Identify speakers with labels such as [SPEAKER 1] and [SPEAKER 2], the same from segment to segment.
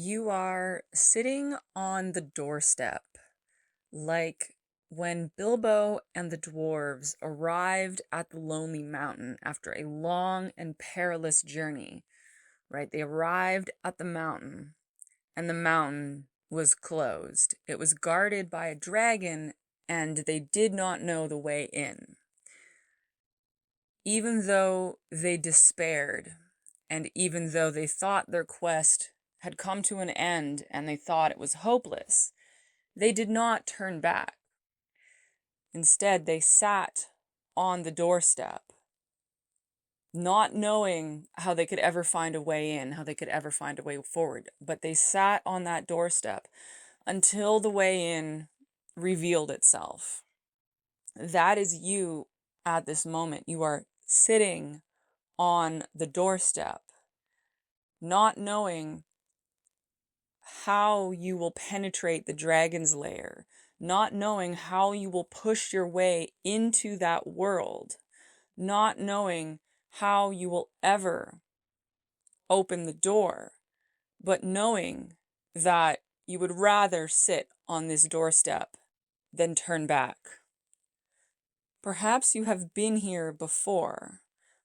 [SPEAKER 1] You are sitting on the doorstep, like when Bilbo and the dwarves arrived at the Lonely Mountain after a long and perilous journey, right? They arrived at the mountain, and the mountain was closed. It was guarded by a dragon, and they did not know the way in. Even though they despaired, and even though they thought their quest had come to an end and they thought it was hopeless, they did not turn back. Instead, they sat on the doorstep, not knowing how they could ever find a way in, how they could ever find a way forward. But they sat on that doorstep until the way in revealed itself. That is you at this moment. You are sitting on the doorstep, not knowing how you will penetrate the dragon's lair, not knowing how you will push your way into that world, not knowing how you will ever open the door, but knowing that you would rather sit on this doorstep than turn back. Perhaps you have been here before.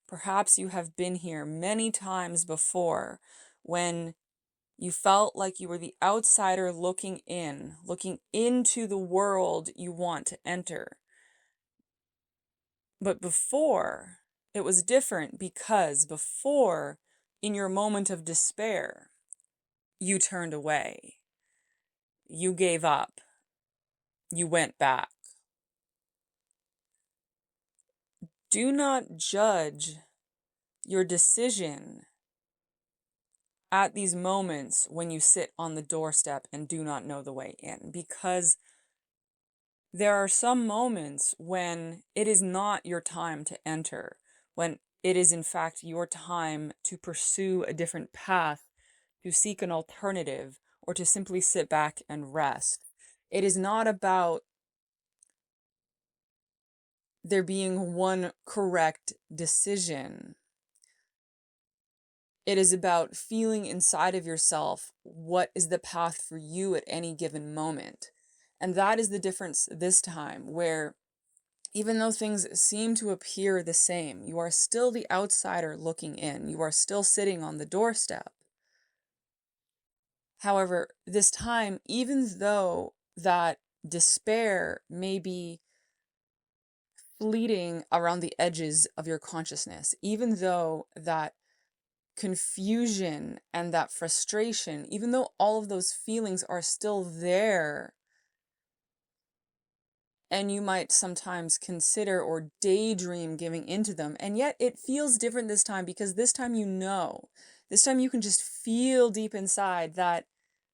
[SPEAKER 1] Perhaps you have been here many times before when you felt like you were the outsider looking into the world you want to enter. But before, it was different because before, in your moment of despair, you turned away. You gave up. You went back. Do not judge your decision at these moments when you sit on the doorstep and do not know the way in, because there are some moments when it is not your time to enter, when it is in fact your time to pursue a different path, to seek an alternative, or to simply sit back and rest. It is not about there being one correct decision. It is about feeling inside of yourself what is the path for you at any given moment. And that is the difference this time, where even though things seem to appear the same, you are still the outsider looking in. You are still sitting on the doorstep. However, this time, even though that despair may be fleeting around the edges of your consciousness, even though that confusion and that frustration, even though all of those feelings are still there, and you might sometimes consider or daydream giving into them, and yet it feels different this time because this time this time you can just feel deep inside that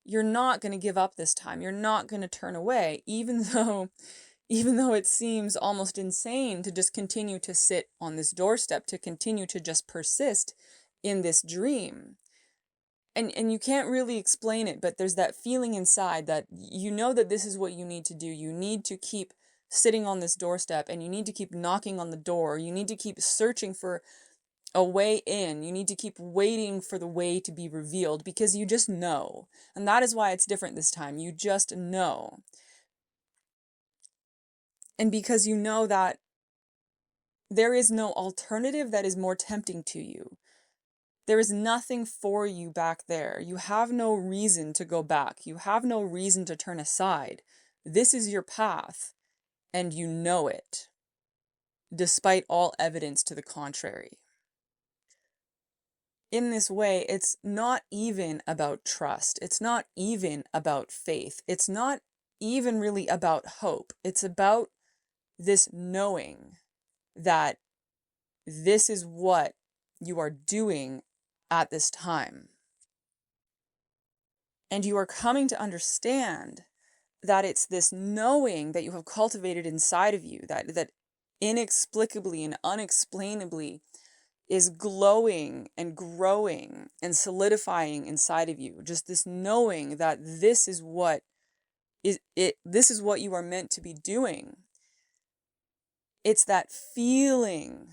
[SPEAKER 1] you're not going to give up this time. You're not going to turn away, even though it seems almost insane to just continue to sit on this doorstep, to continue to just persist in this dream. And you can't really explain it, but there's that feeling inside that you know that this is what you need to do. You need to keep sitting on this doorstep, and you need to keep knocking on the door. You need to keep searching for a way in. You need to keep waiting for the way to be revealed, because you just know. And that is why it's different this time. You just know. And because you know that there is no alternative that is more tempting to you. There is nothing for you back there. You have no reason to go back. You have no reason to turn aside. This is your path, and you know it, despite all evidence to the contrary. In this way, it's not even about trust. It's not even about faith. It's not even really about hope. It's about this knowing that this is what you are doing at this time. And you are coming to understand that it's this knowing that you have cultivated inside of you that inexplicably and unexplainably is glowing and growing and solidifying inside of you. Just this knowing that this is what you are meant to be doing. It's that feeling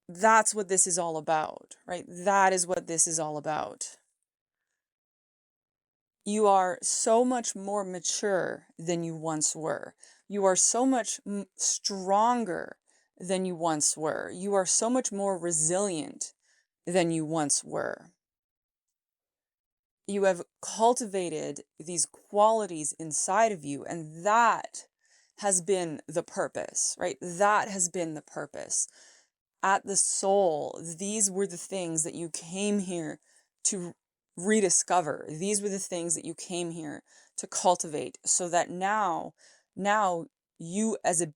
[SPEAKER 1] That's what this is all about, right? That is what this is all about. You are so much more mature than you once were. You are so much stronger than you once were. You are so much more resilient than you once were. You have cultivated these qualities inside of you, and that has been the purpose, right? That has been the purpose. At the soul, these were the things that you came here to rediscover. These were the things that you came here to cultivate, so that now you as a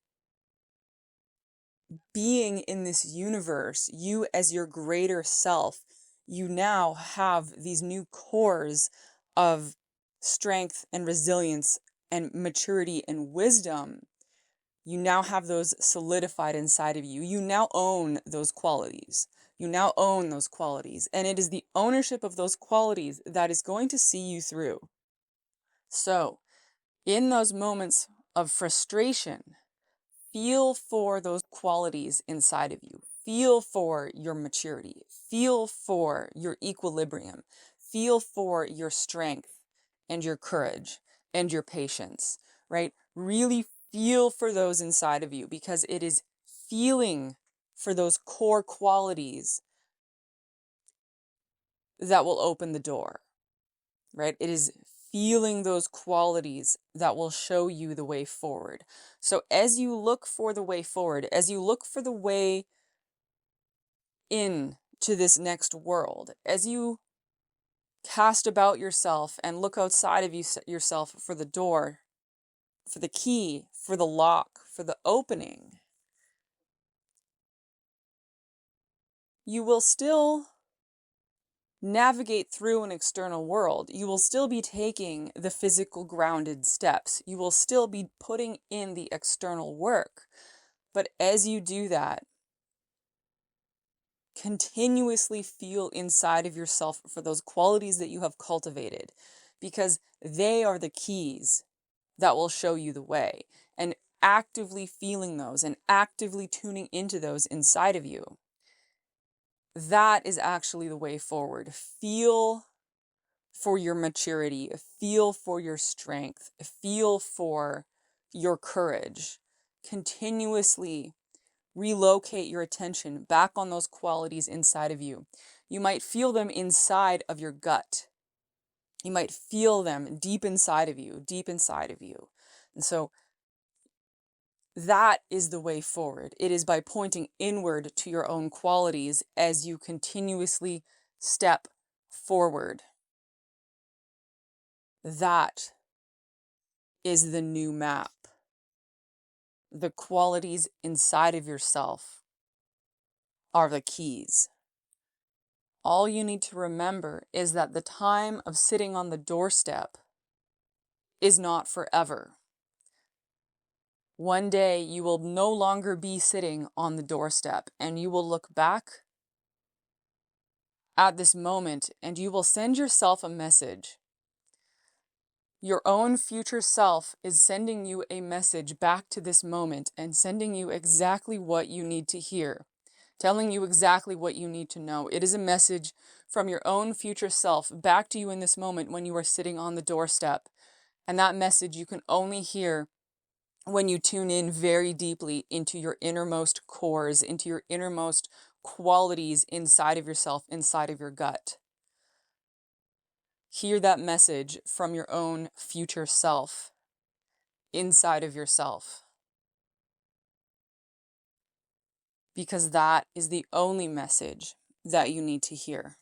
[SPEAKER 1] being in this universe, you as your greater self, you now have these new cores of strength and resilience and maturity and wisdom. You now have those solidified inside of you. You now own those qualities. You now own those qualities. And it is the ownership of those qualities that is going to see you through. So, in those moments of frustration, feel for those qualities inside of you. Feel for your maturity. Feel for your equilibrium. Feel for your strength and your courage and your patience, right? Really feel for those inside of you, because it is feeling for those core qualities that will open the door, right? It is feeling those qualities that will show you the way forward. So as you look for the way forward, as you look for the way in to this next world, as you cast about yourself and look outside of yourself for the door, for the key, for the lock, for the opening, you will still navigate through an external world. You will still be taking the physical grounded steps. You will still be putting in the external work. But as you do that, continuously feel inside of yourself for those qualities that you have cultivated, because they are the keys that will show you the way. And actively feeling those and actively tuning into those inside of you, that is actually the way forward. Feel for your maturity, feel for your strength, feel for your courage. Continuously relocate your attention back on those qualities inside of you. You might feel them inside of your gut. You might feel them deep inside of you, deep inside of you. And so that is the way forward. It is by pointing inward to your own qualities as you continuously step forward. That is the new map. The qualities inside of yourself are the keys. All you need to remember is that the time of sitting on the doorstep is not forever. One day you will no longer be sitting on the doorstep, and you will look back at this moment and you will send yourself a message. Your own future self is sending you a message back to this moment and sending you exactly what you need to hear, telling you exactly what you need to know. It is a message from your own future self back to you in this moment when you are sitting on the doorstep. And that message you can only hear when you tune in very deeply into your innermost cores, into your innermost qualities inside of yourself, inside of your gut. Hear that message from your own future self, inside of yourself. Because that is the only message that you need to hear.